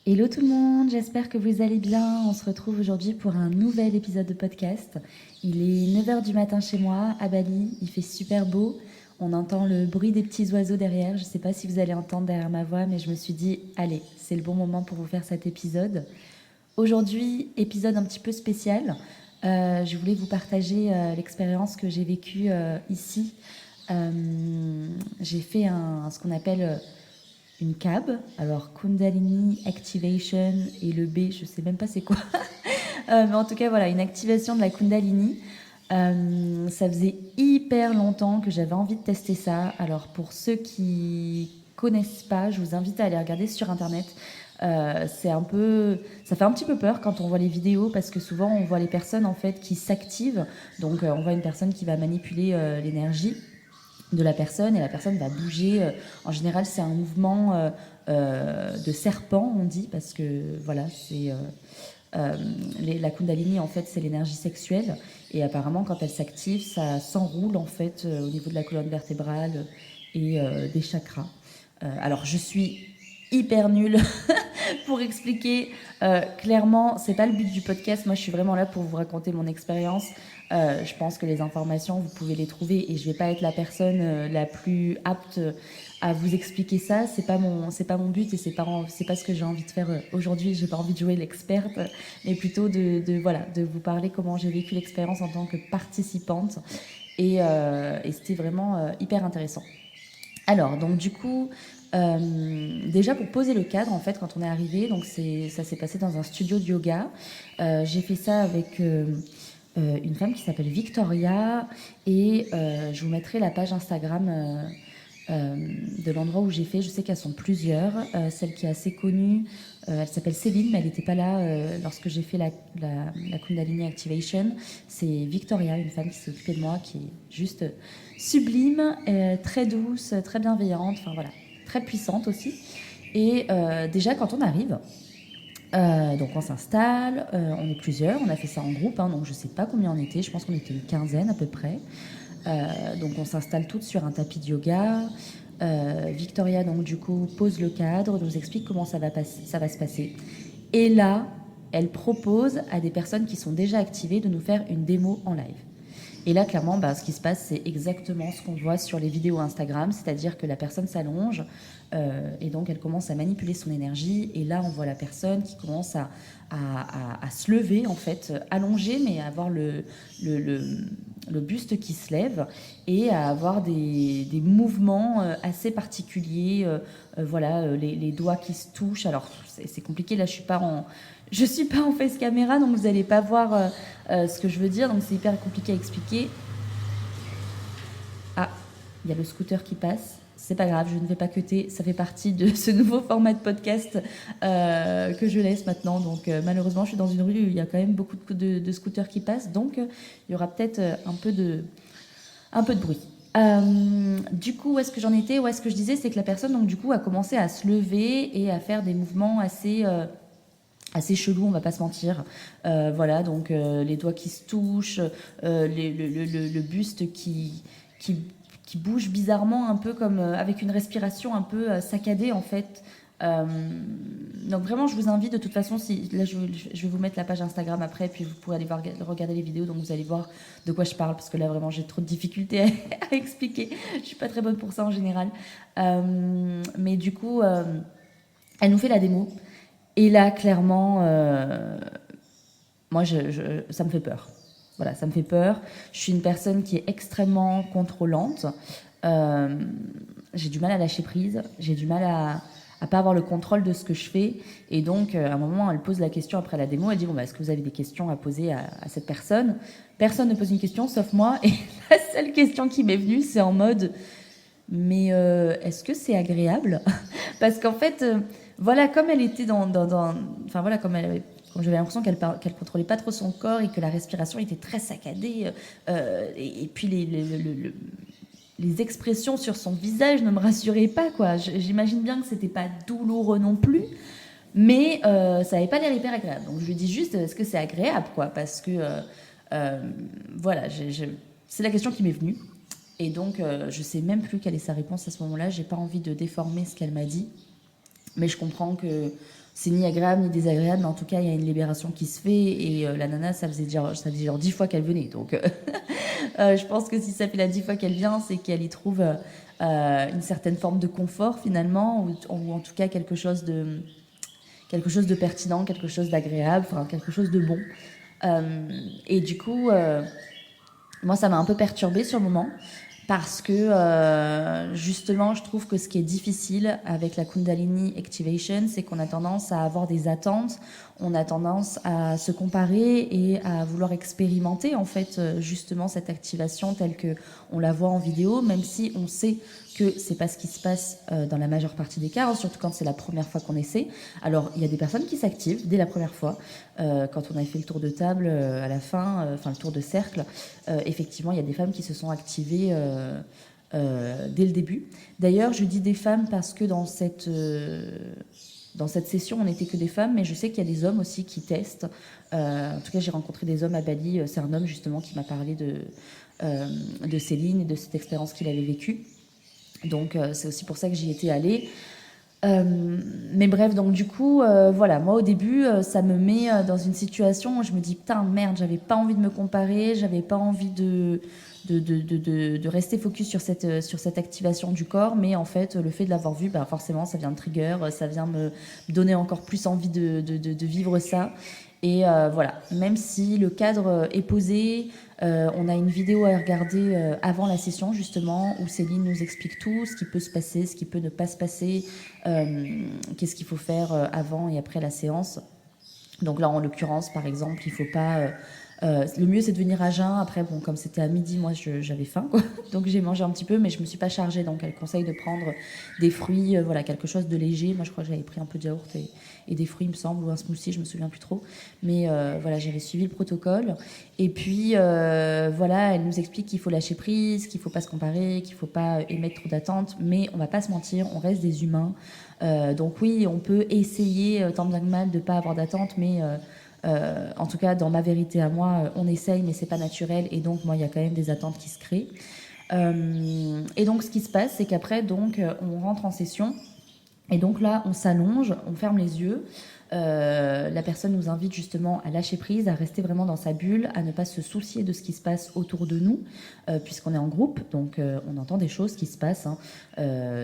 Hello tout le monde, j'espère que vous allez bien. On se retrouve aujourd'hui pour un nouvel épisode de podcast. Il est 9 heures du matin chez moi, à Bali. Il fait super beau. On entend le bruit des petits oiseaux derrière. Je ne sais pas si vous allez entendre derrière ma voix, mais je me suis dit, allez, c'est le bon moment pour vous faire cet épisode. Aujourd'hui, épisode un petit peu spécial. Je voulais vous partager l'expérience que j'ai vécue ici. Euh, j'ai fait ce qu'on appelle une CAB, alors Kundalini Activation et le B, je sais même pas c'est quoi. Mais en tout cas, voilà, une activation de la Kundalini. Ça faisait hyper longtemps que j'avais envie de tester ça. Alors pour ceux qui connaissent pas, je vous invite à aller regarder sur internet. Ça fait un petit peu peur quand on voit les vidéos parce que souvent on voit les personnes en fait qui s'activent. Donc on voit une personne qui va manipuler l'énergie de la personne et la personne va bouger. En général, c'est un mouvement de serpent, on dit, parce que voilà, euh, la Kundalini, en fait, c'est l'énergie sexuelle. Et apparemment, quand elle s'active, ça s'enroule en fait au niveau de la colonne vertébrale et des chakras. Alors, je suis hyper nulle pour expliquer clairement, c'est pas le but du podcast. Moi, je suis vraiment là pour vous raconter mon expérience. Je pense que les informations, vous pouvez les trouver et je vais pas être la personne la plus apte à vous expliquer ça. C'est pas mon but et c'est pas ce que j'ai envie de faire aujourd'hui. J'ai pas envie de jouer l'experte, mais plutôt voilà, de vous parler comment j'ai vécu l'expérience en tant que participante et c'était vraiment hyper intéressant. Alors, donc du coup, déjà pour poser le cadre, en fait, quand on est arrivé, donc ça s'est passé dans un studio de yoga. J'ai fait ça avec une femme qui s'appelle Victoria et je vous mettrai la page Instagram de l'endroit où j'ai fait. Je sais qu'elles sont plusieurs. Celle qui est assez connue, elle s'appelle Céline, mais elle n'était pas là lorsque j'ai fait la Kundalini Activation. C'est Victoria, une femme qui s'est occupée de moi, qui est juste sublime, très douce, très bienveillante, enfin voilà, très puissante aussi. Et déjà, quand on arrive, donc on s'installe, on est plusieurs, on a fait ça en groupe, hein, donc je sais pas combien on était, je pense qu'on était une quinzaine à peu près. Donc on s'installe toutes sur un tapis de yoga. Victoria donc du coup pose le cadre, nous explique comment ça va se passer. Et là, elle propose à des personnes qui sont déjà activées de nous faire une démo en live. Et là, clairement, bah, ce qui se passe, c'est exactement ce qu'on voit sur les vidéos Instagram, c'est-à-dire que la personne s'allonge et donc elle commence à manipuler son énergie. Et là, on voit la personne qui commence à se lever, en fait, allongée, mais à avoir le, le, le buste qui se lève et à avoir des mouvements assez particuliers. Voilà, les doigts qui se touchent. Alors, c'est compliqué, là, je suis pas en face caméra, donc vous n'allez pas voir ce que je veux dire, donc c'est hyper compliqué à expliquer. Ah, il y a le scooter qui passe. C'est pas grave, je ne vais pas cuter. Ça fait partie de ce nouveau format de podcast que je laisse maintenant. Donc malheureusement, je suis dans une rue où il y a quand même beaucoup de scooters qui passent. Donc il y aura peut-être un peu de bruit. Du coup, où est-ce que j'en étais? Où est-ce que je disais? C'est que la personne, donc, du coup, a commencé à se lever et à faire des mouvements assez chelou, on va pas se mentir. Voilà, donc les doigts qui se touchent, le buste qui, qui bouge bizarrement, un peu comme avec une respiration un peu saccadée en fait. Euh, donc vraiment, je vous invite de toute façon, si là je vais vous mettre la page Instagram après, puis vous pourrez aller regarder les vidéos, donc vous allez voir de quoi je parle, parce que là vraiment j'ai trop de difficultés à expliquer. Je suis pas très bonne pour ça en général. Mais du coup, elle nous fait la démo. Et là, clairement, moi, ça me fait peur. Voilà, ça me fait peur. Je suis une personne qui est extrêmement contrôlante. Euh, j'ai du mal à lâcher prise. J'ai du mal à pas avoir le contrôle de ce que je fais. Et donc, à un moment, elle pose la question après la démo. Elle dit, bon, bah, est-ce que vous avez des questions à poser à cette personne? Personne ne pose une question, sauf moi. Et la seule question qui m'est venue, c'est en mode, mais est-ce que c'est agréable? Parce qu'en fait, voilà, comme elle était enfin voilà, comme j'avais l'impression qu'elle contrôlait pas trop son corps et que la respiration était très saccadée, et puis les expressions sur son visage ne me rassuraient pas, quoi. J'imagine bien que c'était pas douloureux non plus, mais ça avait pas l'air hyper agréable. Donc je lui dis juste, est-ce que c'est agréable, quoi? Parce que euh, voilà, c'est la question qui m'est venue. Et donc, je sais même plus quelle est sa réponse à ce moment-là. J'ai pas envie de déformer ce qu'elle m'a dit. Mais je comprends que c'est ni agréable ni désagréable, mais en tout cas, il y a une libération qui se fait. Et la nana, ça faisait genre 10 fois qu'elle venait. Donc, je pense que si ça fait la 10 fois qu'elle vient, c'est qu'elle y trouve une certaine forme de confort finalement, ou en tout cas quelque chose de pertinent, quelque chose d'agréable, enfin quelque chose de bon. Et du coup, moi, ça m'a un peu perturbée sur le moment. Parce que justement, je trouve que ce qui est difficile avec la Kundalini Activation, c'est qu'on a tendance à avoir des attentes, on a tendance à se comparer et à vouloir expérimenter en fait justement cette activation telle que on la voit en vidéo, même si on sait que c'est pas ce qui se passe dans la majeure partie des cas, hein, surtout quand c'est la première fois qu'on essaie. Alors il y a des personnes qui s'activent dès la première fois. Quand on a fait le tour de table à la fin, enfin le tour de cercle, effectivement il y a des femmes qui se sont activées dès le début. D'ailleurs, je dis des femmes parce que dans cette session, on n'était que des femmes, mais je sais qu'il y a des hommes aussi qui testent. En tout cas, j'ai rencontré des hommes à Bali. C'est un homme justement qui m'a parlé de Céline et de cette expérience qu'il avait vécue. Donc, c'est aussi pour ça que j'y étais allée. Mais bref, donc du coup, voilà, moi au début, ça me met dans une situation où je me dis, putain, merde, j'avais pas envie de me comparer, j'avais pas envie de rester focus sur cette activation du corps, mais en fait, le fait de l'avoir vu, bah, forcément, ça vient me trigger, ça vient me donner encore plus envie de vivre ça. Et voilà, même si le cadre est posé, on a une vidéo à regarder avant la session justement où Céline nous explique tout, ce qui peut se passer, ce qui peut ne pas se passer, qu'est-ce qu'il faut faire avant et après la séance. Donc là, en l'occurrence, par exemple, il faut pas... le mieux, c'est de venir à jeun. Après, bon, comme c'était à midi, moi, j'avais faim, quoi. Donc j'ai mangé un petit peu, mais je me suis pas chargée. Donc elle conseille de prendre des fruits, voilà, quelque chose de léger. Moi, je crois que j'avais pris un peu de yaourt et des fruits, il me semble, ou un smoothie, je me souviens plus trop. Mais voilà, j'avais suivi le protocole. Et puis, voilà, elle nous explique qu'il faut lâcher prise, qu'il faut pas se comparer, qu'il faut pas émettre trop d'attentes. Mais on va pas se mentir, on reste des humains. Donc oui, on peut essayer tant bien que mal de pas avoir d'attentes, mais en tout cas, dans ma vérité à moi, on essaye, mais c'est pas naturel. Et donc, moi, il y a quand même des attentes qui se créent. Et donc, ce qui se passe, c'est qu'après, donc, on rentre en session. Et donc là, on s'allonge, on ferme les yeux. La personne nous invite justement à lâcher prise, à rester vraiment dans sa bulle, à ne pas se soucier de ce qui se passe autour de nous, puisqu'on est en groupe, donc on entend des choses qui se passent, hein,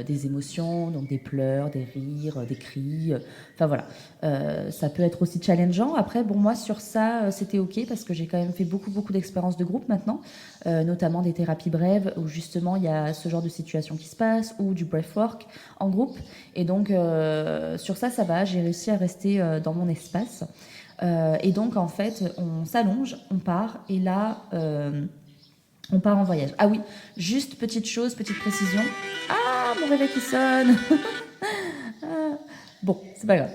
des émotions, donc des pleurs, des rires, des cris, enfin voilà. Ça peut être aussi challengeant. Après, bon, moi sur ça, c'était ok, parce que j'ai quand même fait beaucoup d'expériences de groupe maintenant, notamment des thérapies brèves, où justement il y a ce genre de situation qui se passe, ou du breathwork en groupe. Et donc, sur ça, ça va, j'ai réussi à rester dans mon espace. Et donc, en fait, on s'allonge, on part, et là, on part en voyage. Ah oui, juste petite chose, petite précision. Ah, mon réveil qui sonne. Bon, c'est pas grave.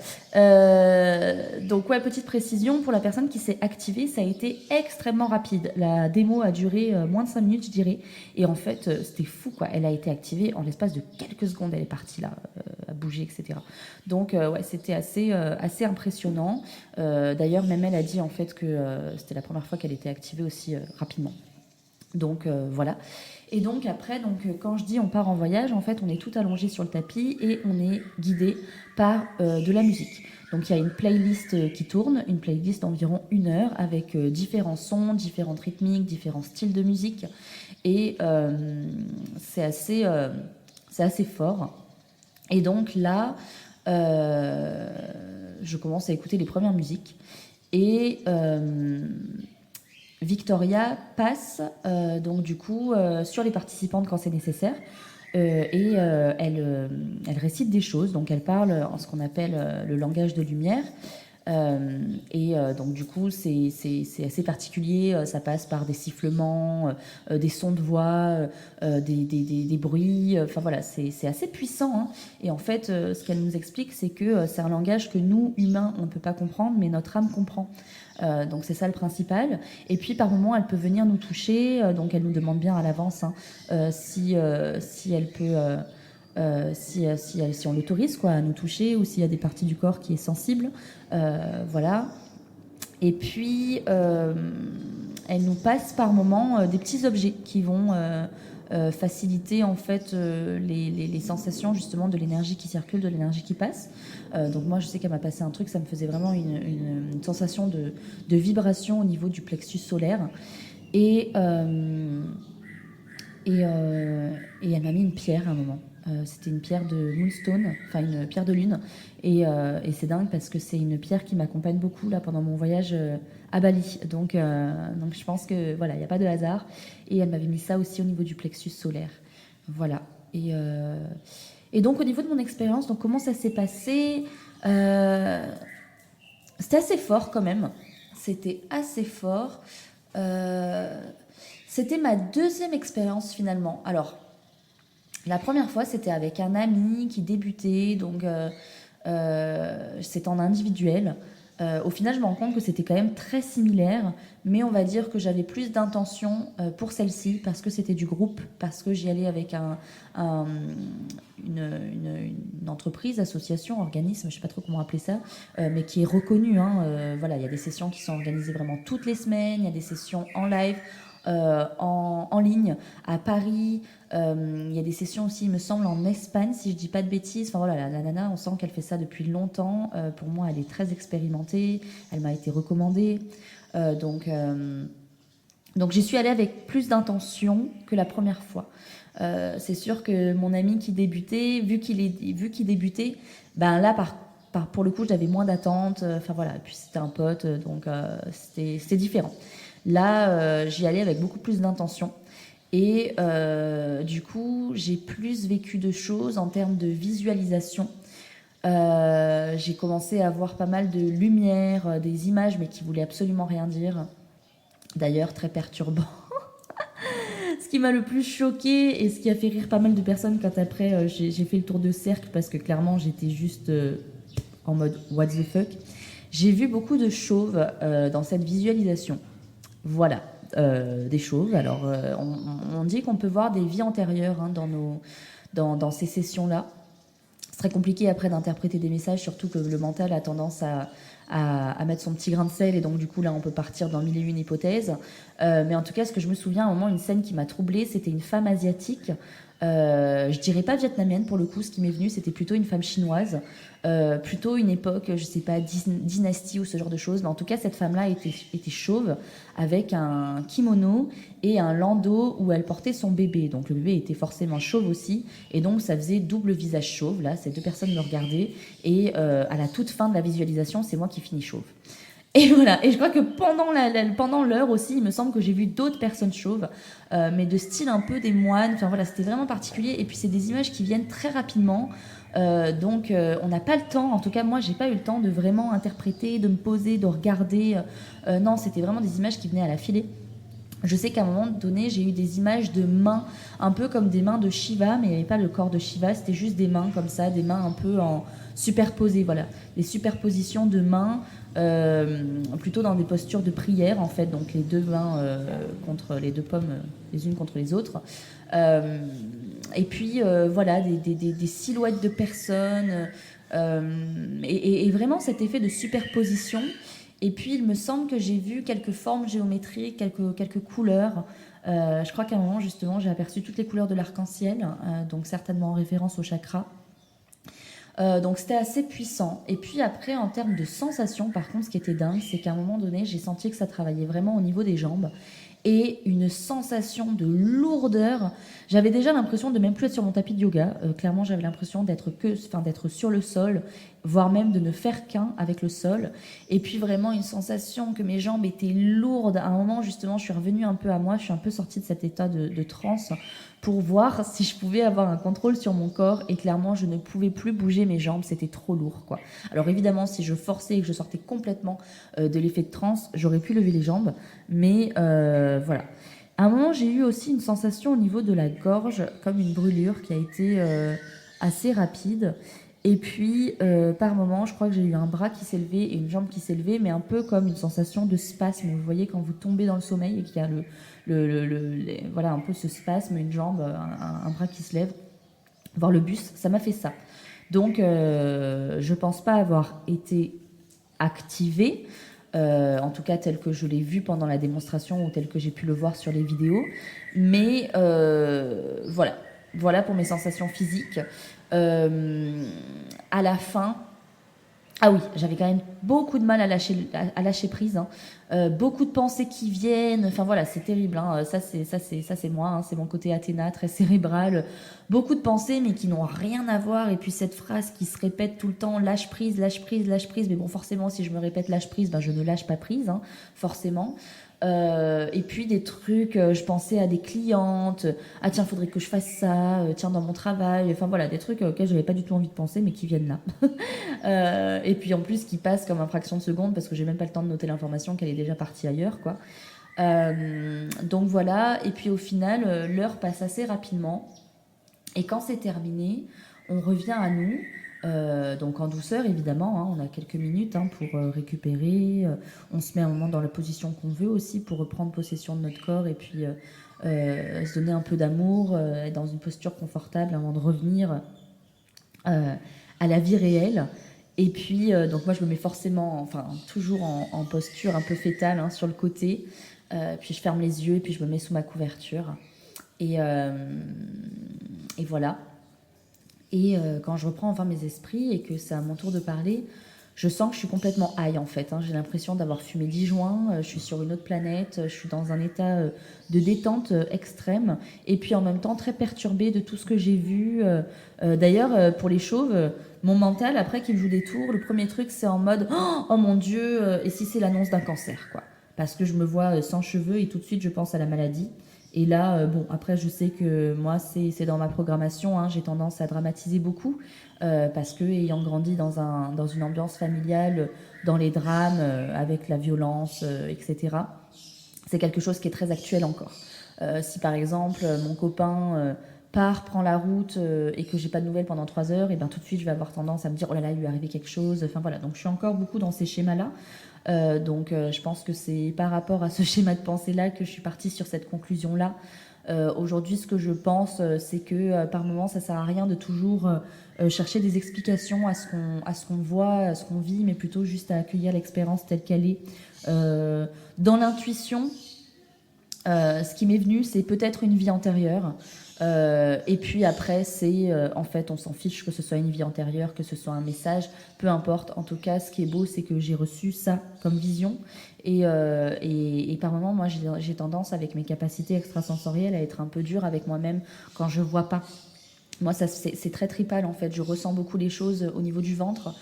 Donc ouais, petite précision, pour la personne qui s'est activée, ça a été extrêmement rapide. La démo a duré moins de 5 minutes, je dirais. Et en fait, c'était fou, quoi. Elle a été activée en l'espace de quelques secondes. Elle est partie là, à bouger, etc. Donc ouais, c'était assez impressionnant. D'ailleurs, même elle a dit en fait que c'était la première fois qu'elle était activée aussi rapidement. Donc voilà. Et donc après, quand je dis on part en voyage, en fait on est tout allongé sur le tapis et on est guidé par de la musique. Donc il y a une playlist qui tourne, une playlist d'environ 1 heure avec différents sons, différentes rythmiques, différents styles de musique. Et c'est assez fort. Et donc là, je commence à écouter les premières musiques. Et Victoria passe donc du coup sur les participantes quand c'est nécessaire et elle récite des choses, donc elle parle en ce qu'on appelle le langage de lumière. Donc du coup c'est assez particulier, ça passe par des sifflements, des sons de voix, des bruits, enfin voilà, c'est assez puissant, hein. Et en fait ce qu'elle nous explique, c'est que c'est un langage que nous humains on ne peut pas comprendre, mais notre âme comprend. Donc c'est ça le principal. Et puis par moments elle peut venir nous toucher, donc elle nous demande bien à l'avance, hein, si elle peut si on l'autorise quoi, à nous toucher, ou s'il y a des parties du corps qui est sensible, voilà. Et puis elle nous passe par moments des petits objets qui vont faciliter en fait les sensations justement de l'énergie qui circule, de l'énergie qui passe. Donc moi je sais qu'elle m'a passé un truc, ça me faisait vraiment une sensation de vibration au niveau du plexus solaire. Et, euh, et elle m'a mis une pierre à un moment. C'était une pierre de Moonstone, enfin une pierre de lune. Et c'est dingue parce que c'est une pierre qui m'accompagne beaucoup là pendant mon voyage à Bali. Donc je pense que voilà, il n'y a pas de hasard. Et elle m'avait mis ça aussi au niveau du plexus solaire. Voilà. Et donc au niveau de mon expérience, donc comment ça s'est passé? Euh, C'était assez fort quand même. C'était assez fort. Euh, C'était ma deuxième expérience finalement. Alors, la première fois, c'était avec un ami qui débutait, c'est en individuel. Au final, je me rends compte que c'était quand même très similaire, mais on va dire que j'avais plus d'intention pour celle-ci parce que c'était du groupe, parce que j'y allais avec un- une entreprise, association, organisme, je ne sais pas trop comment appeler ça, mais qui est reconnue, hein. Voilà, il y a des sessions qui sont organisées vraiment toutes les semaines, il y a des sessions en live, en ligne, à Paris. Il y a des sessions aussi, il me semble, en Espagne, si je dis pas de bêtises. Enfin voilà, la nana, on sent qu'elle fait ça depuis longtemps. Pour moi, elle est très expérimentée. Elle m'a été recommandée. Euh, donc, euh, donc j'y suis allée avec plus d'intention que la première fois. C'est sûr que mon ami qui débutait, vu qu'il débutait, ben là, pour le coup, j'avais moins d'attentes. Enfin voilà, et puis c'était un pote, c'était différent. Là, j'y allais avec beaucoup plus d'intention. Et du coup, j'ai plus vécu de choses en termes de visualisation. J'ai commencé à voir pas mal de lumière, des images, mais qui voulaient absolument rien dire. D'ailleurs, très perturbant. Ce qui m'a le plus choqué et ce qui a fait rire pas mal de personnes quand après j'ai fait le tour de cercle parce que clairement j'étais juste en mode what the fuck. J'ai vu beaucoup de chauves dans cette visualisation. Voilà, des chauves. Alors, on dit qu'on peut voir des vies antérieures hein, dans ces sessions-là. C'est très compliqué après d'interpréter des messages, surtout que le mental a tendance à mettre son petit grain de sel, et donc du coup là on peut partir dans mille et une hypothèses. Mais en tout cas, ce que je me souviens, à un moment, une scène qui m'a troublée, c'était une femme asiatique. Je dirais pas vietnamienne pour le coup, ce qui m'est venu, c'était plutôt une femme chinoise, plutôt une époque, je sais pas, dynastie ou ce genre de choses. Mais en tout cas, cette femme-là était chauve, avec un kimono et un landau où elle portait son bébé. Donc le bébé était forcément chauve aussi, et donc ça faisait double visage chauve. Là, ces deux personnes me regardaient, et à la toute fin de la visualisation, c'est moi qui finis chauve. Et voilà, et je crois que pendant l'heure aussi, il me semble que j'ai vu d'autres personnes chauves, mais de style un peu des moines. Enfin voilà, c'était vraiment particulier. Et puis c'est des images qui viennent très rapidement. On n'a pas le temps, en tout cas moi j'ai pas eu le temps de vraiment interpréter, de me poser, de regarder. Non, c'était vraiment des images qui venaient à la filée. Je sais qu'à un moment donné, j'ai eu des images de mains, un peu comme des mains de Shiva, mais il n'y avait pas le corps de Shiva, c'était juste des mains comme ça, des mains un peu en superposées, voilà. Des superpositions de mains, plutôt dans des postures de prière, en fait, donc les deux mains contre les deux pommes, les unes contre les autres. Euh, et puis, voilà, des silhouettes de personnes, et vraiment cet effet de superposition. Et puis, il me semble que j'ai vu quelques formes géométriques, quelques couleurs. Je crois qu'à un moment, justement, j'ai aperçu toutes les couleurs de l'arc-en-ciel, donc certainement en référence au chakra. Donc c'était assez puissant. Et puis après, en termes de sensations, par contre, ce qui était dingue, c'est qu'à un moment donné, j'ai senti que ça travaillait vraiment au niveau des jambes. Et une sensation de lourdeur. J'avais déjà l'impression de même plus être sur mon tapis de yoga. Clairement, j'avais l'impression d'être sur le sol, voire même de ne faire qu'un avec le sol. Et puis vraiment une sensation que mes jambes étaient lourdes. À un moment, justement, je suis revenue un peu à moi. Je suis un peu sortie de cet état de transe pour voir si je pouvais avoir un contrôle sur mon corps. Et clairement, je ne pouvais plus bouger mes jambes. C'était trop lourd, quoi. Alors évidemment, si je forçais et que je sortais complètement de l'effet de transe, j'aurais pu lever les jambes. Mais voilà. À un moment, j'ai eu aussi une sensation au niveau de la gorge, comme une brûlure qui a été assez rapide. Et puis, par moment, je crois que j'ai eu un bras qui s'est levé et une jambe qui s'est levée, mais un peu comme une sensation de spasme. Vous voyez, quand vous tombez dans le sommeil et qu'il y a voilà, un peu ce spasme, une jambe, un bras qui se lève, voir le bus, ça m'a fait ça. Donc, je pense pas avoir été activée, en tout cas tel que je l'ai vu pendant la démonstration ou tel que j'ai pu le voir sur les vidéos. Mais voilà pour mes sensations physiques. À la fin, ah oui, j'avais quand même beaucoup de mal à lâcher prise, hein. Beaucoup de pensées qui viennent. Enfin voilà, c'est terrible, hein. Ça c'est moi, hein. C'est mon côté Athéna, très cérébral. Beaucoup de pensées, mais qui n'ont rien à voir. Et puis cette phrase qui se répète tout le temps, lâche prise, lâche prise, lâche prise. Mais bon, forcément, si je me répète lâche prise, ben je ne lâche pas prise, hein, forcément. Et puis des trucs, je pensais à des clientes, ah tiens, faudrait que je fasse ça, tiens, dans mon travail, enfin voilà, des trucs auxquels j'avais pas du tout envie de penser, mais qui viennent là. Et puis en plus, qui passent comme une fraction de seconde, parce que j'ai même pas le temps de noter l'information qu'elle est déjà partie ailleurs, quoi. Donc voilà, et puis au final, l'heure passe assez rapidement, et quand c'est terminé, on revient à nous. Donc en douceur évidemment, hein, on a quelques minutes, hein, pour récupérer, on se met un moment dans la position qu'on veut aussi pour reprendre possession de notre corps et puis se donner un peu d'amour, être dans une posture confortable avant de revenir à la vie réelle. Et puis donc moi je me mets forcément, enfin toujours en posture un peu fétale, hein, sur le côté, puis je ferme les yeux et puis je me mets sous ma couverture et voilà. Et quand je reprends enfin mes esprits et que c'est à mon tour de parler, je sens que je suis complètement high en fait, hein. J'ai l'impression d'avoir fumé 10 joints, je suis sur une autre planète, je suis dans un état de détente extrême et puis en même temps très perturbée de tout ce que j'ai vu. D'ailleurs, pour les chauves, mon mental, après qu'il joue des tours, le premier truc c'est en mode oh mon Dieu, et si c'est l'annonce d'un cancer, quoi. Parce que je me vois sans cheveux et tout de suite je pense à la maladie. Et là, bon, après, je sais que moi, c'est dans ma programmation, hein, j'ai tendance à dramatiser beaucoup, parce que, ayant grandi dans une ambiance familiale, dans les drames, avec la violence, etc., c'est quelque chose qui est très actuel encore. Si par exemple, mon copain part, prend la route, et que j'ai pas de nouvelles pendant 3 heures, et bien tout de suite, je vais avoir tendance à me dire, oh là là, il lui est arrivé quelque chose. Enfin voilà, donc je suis encore beaucoup dans ces schémas-là. Donc je pense que c'est par rapport à ce schéma de pensée-là que je suis partie sur cette conclusion-là. Aujourd'hui, ce que je pense, c'est que par moments, ça sert à rien de toujours chercher des explications à ce qu'on voit, à ce qu'on vit, mais plutôt juste à accueillir l'expérience telle qu'elle est. Dans l'intuition, ce qui m'est venu, c'est peut-être une vie antérieure. Et puis après, c'est en fait, on s'en fiche que ce soit une vie antérieure, que ce soit un message, peu importe. En tout cas, ce qui est beau, c'est que j'ai reçu ça comme vision. Et par moments, moi, j'ai tendance, avec mes capacités extrasensorielles, à être un peu dure avec moi-même quand je vois pas. Moi, c'est très tripal en fait. Je ressens beaucoup les choses au niveau du ventre.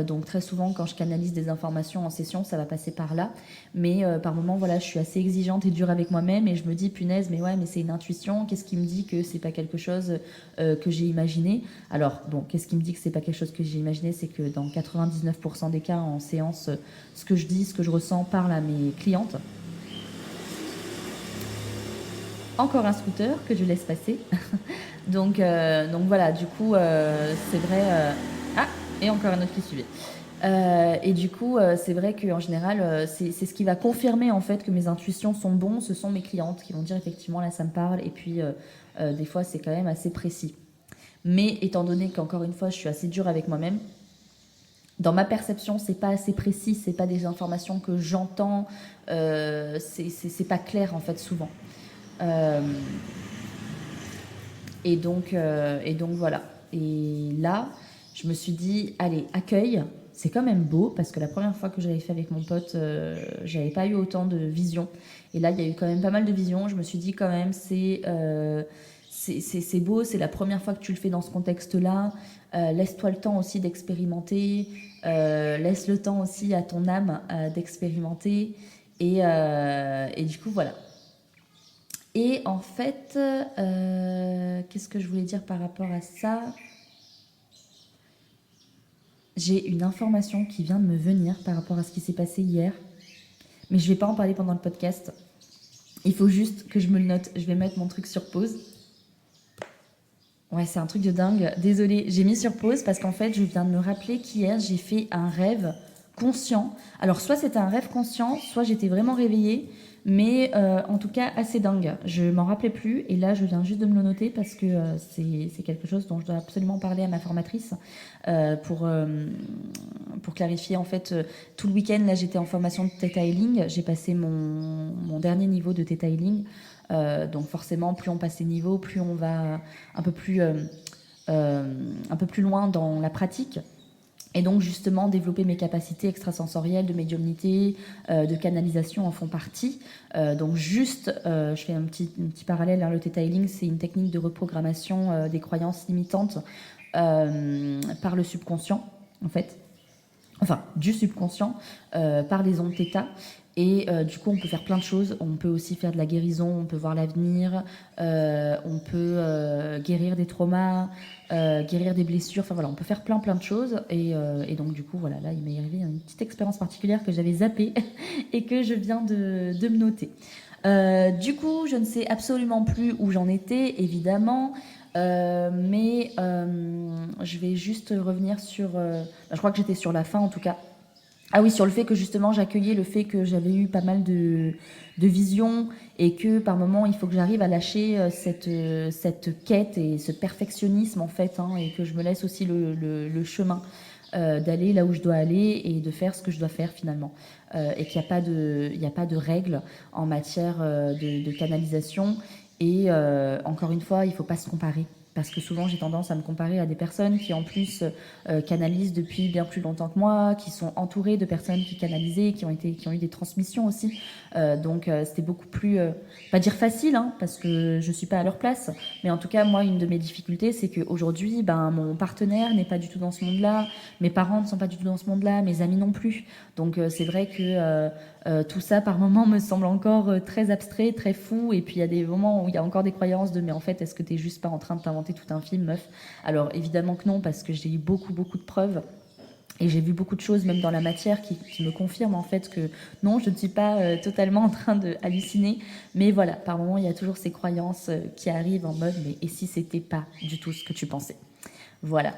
Donc très souvent, quand je canalise des informations en session, ça va passer par là. Mais par moments, voilà, je suis assez exigeante et dure avec moi-même et je me dis, punaise, mais ouais, mais c'est une intuition. Qu'est-ce qui me dit que c'est pas quelque chose que j'ai imaginé? Alors bon, qu'est-ce qui me dit que c'est pas quelque chose que j'ai imaginé? C'est que dans 99% des cas en séance, ce que je dis, ce que je ressens parle à mes clientes. Encore un scooter que je laisse passer. Donc voilà, du coup, c'est vrai. Ah, et encore un autre qui suivait. Et du coup, c'est vrai qu'en général, c'est ce qui va confirmer en fait que mes intuitions sont bonnes. Ce sont mes clientes qui vont dire effectivement là, ça me parle. Et puis, des fois, c'est quand même assez précis. Mais étant donné qu'encore une fois, je suis assez dure avec moi-même, dans ma perception, c'est pas assez précis. C'est pas des informations que j'entends. C'est pas clair en fait souvent. Euh, et donc voilà. Et là, je me suis dit, allez, accueille. C'est quand même beau parce que la première fois que j'avais fait avec mon pote, j'avais pas eu autant de visions. Et là, il y a eu quand même pas mal de visions. Je me suis dit quand même, c'est beau, c'est la première fois que tu le fais dans ce contexte-là. Laisse-toi le temps aussi d'expérimenter. Laisse le temps aussi à ton âme d'expérimenter. Et du coup, voilà. Et en fait, qu'est-ce que je voulais dire par rapport à ça? J'ai une information qui vient de me venir par rapport à ce qui s'est passé hier. Mais je ne vais pas en parler pendant le podcast. Il faut juste que je me le note. Je vais mettre mon truc sur pause. Ouais, c'est un truc de dingue. Désolée, j'ai mis sur pause parce qu'en fait, je viens de me rappeler qu'hier, j'ai fait un rêve conscient. Alors soit c'était un rêve conscient, soit j'étais vraiment réveillée, mais en tout cas assez dingue. Je m'en rappelais plus et là je viens juste de me le noter parce que c'est quelque chose dont je dois absolument parler à ma formatrice pour clarifier en fait tout le week-end. Là j'étais en formation de Theta Healing, j'ai passé mon dernier niveau de Theta Healing. Donc forcément plus on passe les niveaux, plus on va un peu plus loin dans la pratique. Et donc justement développer mes capacités extrasensorielles de médiumnité, de canalisation en font partie. Donc juste, je fais un petit parallèle, hein, le Theta Healing, c'est une technique de reprogrammation des croyances limitantes par le subconscient, en fait. Enfin, du subconscient, par les ondes Theta. Et du coup, on peut faire plein de choses. On peut aussi faire de la guérison, on peut voir l'avenir, on peut guérir des traumas, guérir des blessures. Enfin voilà, on peut faire plein de choses. Et donc du coup, voilà, là, il m'est arrivé une petite expérience particulière que j'avais zappée et que je viens de me noter. Du coup, je ne sais absolument plus où j'en étais, évidemment. Mais je vais juste revenir sur... je crois que j'étais sur la fin, en tout cas. Ah oui, sur le fait que justement j'accueillais le fait que j'avais eu pas mal de visions et que par moments il faut que j'arrive à lâcher cette quête et ce perfectionnisme en fait, hein, et que je me laisse aussi le chemin d'aller là où je dois aller et de faire ce que je dois faire finalement. Et qu'il n'y a pas de règles en matière de canalisation. Et encore une fois, il ne faut pas se comparer. Parce que souvent, j'ai tendance à me comparer à des personnes qui, en plus, canalisent depuis bien plus longtemps que moi, qui sont entourées de personnes qui canalisaient, qui ont eu des transmissions aussi. Donc, c'était beaucoup plus, pas dire facile, hein, parce que je ne suis pas à leur place. Mais en tout cas, moi, une de mes difficultés, c'est qu'aujourd'hui, mon partenaire n'est pas du tout dans ce monde-là. Mes parents ne sont pas du tout dans ce monde-là. Mes amis non plus. Donc, c'est vrai que tout ça, par moments, me semble encore très abstrait, très fou. Et puis, il y a des moments où il y a encore des croyances de « mais en fait, est-ce que tu n'es juste pas en train de t'inventer tout un film, meuf ?» Alors, évidemment que non, parce que j'ai eu beaucoup de preuves. Et j'ai vu beaucoup de choses, même dans la matière, qui me confirment en fait que non, je ne suis pas totalement en train de halluciner. Mais voilà, par moments, il y a toujours ces croyances qui arrivent en mode « mais et si c'était pas du tout ce que tu pensais ?» Voilà.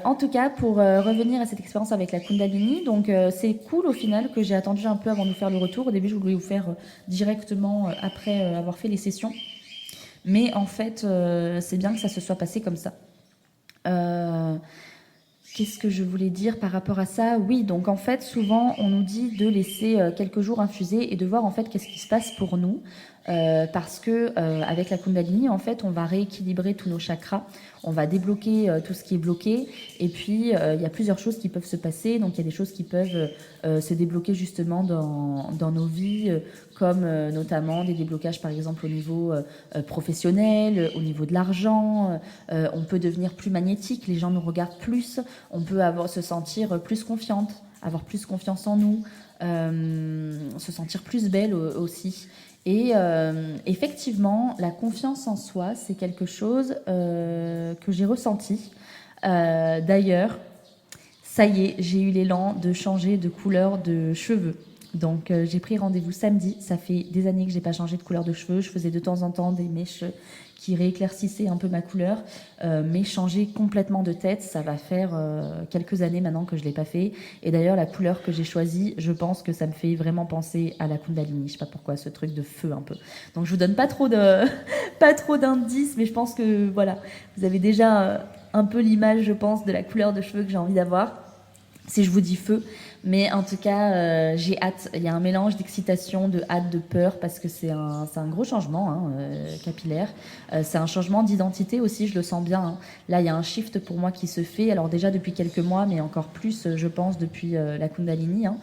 En tout cas, pour revenir à cette expérience avec la Kundalini, donc c'est cool au final que j'ai attendu un peu avant de vous faire le retour. Au début, je voulais vous faire directement après avoir fait les sessions. Mais en fait, c'est bien que ça se soit passé comme ça. Qu'est-ce que je voulais dire par rapport à ça? Oui, donc en fait, souvent, on nous dit de laisser quelques jours infuser et de voir en fait qu'est-ce qui se passe pour nous. Parce que avec la Kundalini, en fait, on va rééquilibrer tous nos chakras, on va débloquer tout ce qui est bloqué, et puis il y a plusieurs choses qui peuvent se passer. Donc il y a des choses qui peuvent se débloquer justement dans nos vies, comme notamment des déblocages par exemple au niveau professionnel, au niveau de l'argent. On peut devenir plus magnétique, les gens nous regardent plus, on peut se sentir plus confiante, avoir plus confiance en nous, se sentir plus belle aussi. Et effectivement, la confiance en soi, c'est quelque chose que j'ai ressenti. D'ailleurs, ça y est, j'ai eu l'élan de changer de couleur de cheveux. Donc j'ai pris rendez-vous samedi. Ça fait des années que j'ai pas changé de couleur de cheveux. Je faisais de temps en temps des mèches qui rééclaircissaient un peu ma couleur, mais changer complètement de tête, ça va faire quelques années maintenant que je l'ai pas fait. Et d'ailleurs, la couleur que j'ai choisie, je pense que ça me fait vraiment penser à la Kundalini. Je sais pas pourquoi, ce truc de feu un peu. Donc je vous donne pas trop d'indices, mais je pense que voilà, vous avez déjà un peu l'image, je pense, de la couleur de cheveux que j'ai envie d'avoir. Si je vous dis feu, mais en tout cas, j'ai hâte. Il y a un mélange d'excitation, de hâte, de peur, parce que c'est un gros changement hein, capillaire. C'est un changement d'identité aussi, je le sens bien. Hein. Là, il y a un shift pour moi qui se fait. Alors déjà depuis quelques mois, mais encore plus, je pense, depuis la Kundalini. Hein.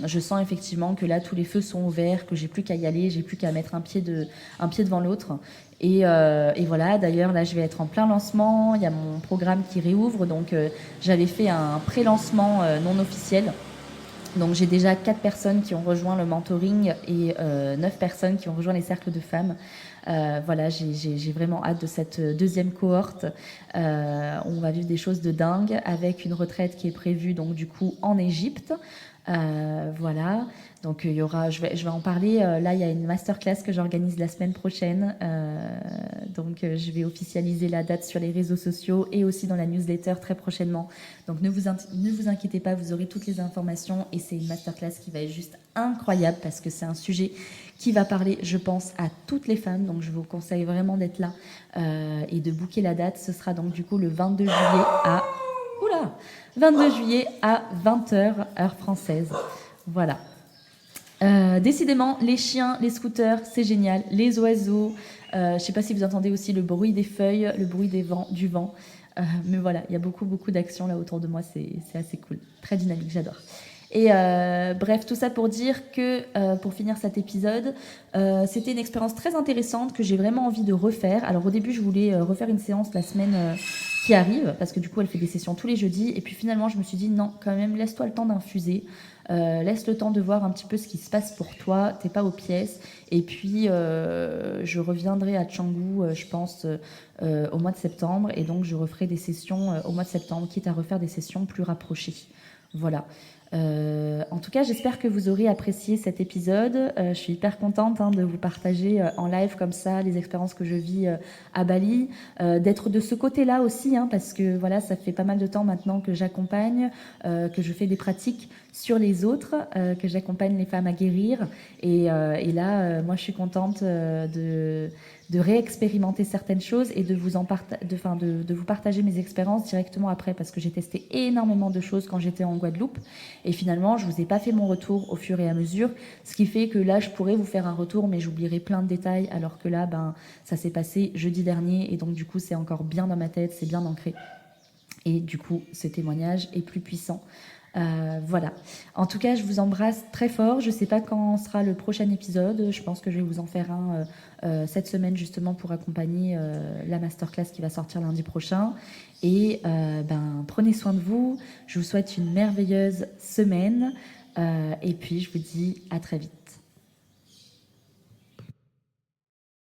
Je sens effectivement que là, tous les feux sont ouverts, que j'ai plus qu'à y aller, j'ai plus qu'à mettre un pied devant l'autre. Et voilà, d'ailleurs, là, je vais être en plein lancement. Il y a mon programme qui réouvre. Donc, j'avais fait un pré-lancement non officiel. Donc, j'ai déjà 4 personnes qui ont rejoint le mentoring et 9 personnes qui ont rejoint les cercles de femmes. Voilà, j'ai vraiment hâte de cette deuxième cohorte. On va vivre des choses de dingue avec une retraite qui est prévue, donc, du coup, en Égypte. Voilà, donc il y aura, je vais en parler. Là, il y a une masterclass que j'organise la semaine prochaine. Donc, je vais officialiser la date sur les réseaux sociaux et aussi dans la newsletter très prochainement. Donc, ne vous inquiétez pas, vous aurez toutes les informations. Et c'est une masterclass qui va être juste incroyable parce que c'est un sujet qui va parler, je pense, à toutes les femmes. Donc, je vous conseille vraiment d'être là et de booker la date. Ce sera donc du coup le 22 juillet à... Oula 22 juillet à 20h, heure française. Voilà. Décidément, les chiens, les scooters, c'est génial. Les oiseaux. Je ne sais pas si vous entendez aussi le bruit des feuilles, le bruit du vent. Mais voilà, il y a beaucoup, beaucoup d'actions là autour de moi. C'est assez cool. Très dynamique, j'adore. Et bref, tout ça pour dire que, pour finir cet épisode, c'était une expérience très intéressante que j'ai vraiment envie de refaire. Alors au début, je voulais refaire une séance la semaine qui arrive, parce que du coup, elle fait des sessions tous les jeudis. Et puis finalement, je me suis dit, non, quand même, laisse-toi le temps d'infuser. Laisse le temps de voir un petit peu ce qui se passe pour toi. T'es pas aux pièces. Et puis, je reviendrai à Canggu, je pense, au mois de septembre. Et donc, je referai des sessions au mois de septembre, quitte à refaire des sessions plus rapprochées. Voilà. En tout cas, j'espère que vous aurez apprécié cet épisode. Je suis hyper contente de vous partager en live comme ça les expériences que je vis à Bali, d'être de ce côté-là aussi, parce que voilà, ça fait pas mal de temps maintenant que j'accompagne, que je fais des pratiques sur les autres, que j'accompagne les femmes à guérir. Et là, moi, je suis contente de réexpérimenter certaines choses et de vous partager mes expériences directement après, parce que j'ai testé énormément de choses quand j'étais en Guadeloupe. Et finalement, je ne vous ai pas fait mon retour au fur et à mesure, ce qui fait que là, je pourrais vous faire un retour, mais j'oublierai plein de détails, alors que là, ça s'est passé jeudi dernier, et donc du coup, c'est encore bien dans ma tête, c'est bien ancré. Et du coup, ce témoignage est plus puissant. Voilà. En tout cas, je vous embrasse très fort. Je ne sais pas quand sera le prochain épisode. Je pense que je vais vous en faire un cette semaine, justement, pour accompagner la masterclass qui va sortir lundi prochain. Et prenez soin de vous. Je vous souhaite une merveilleuse semaine. Et puis, je vous dis à très vite.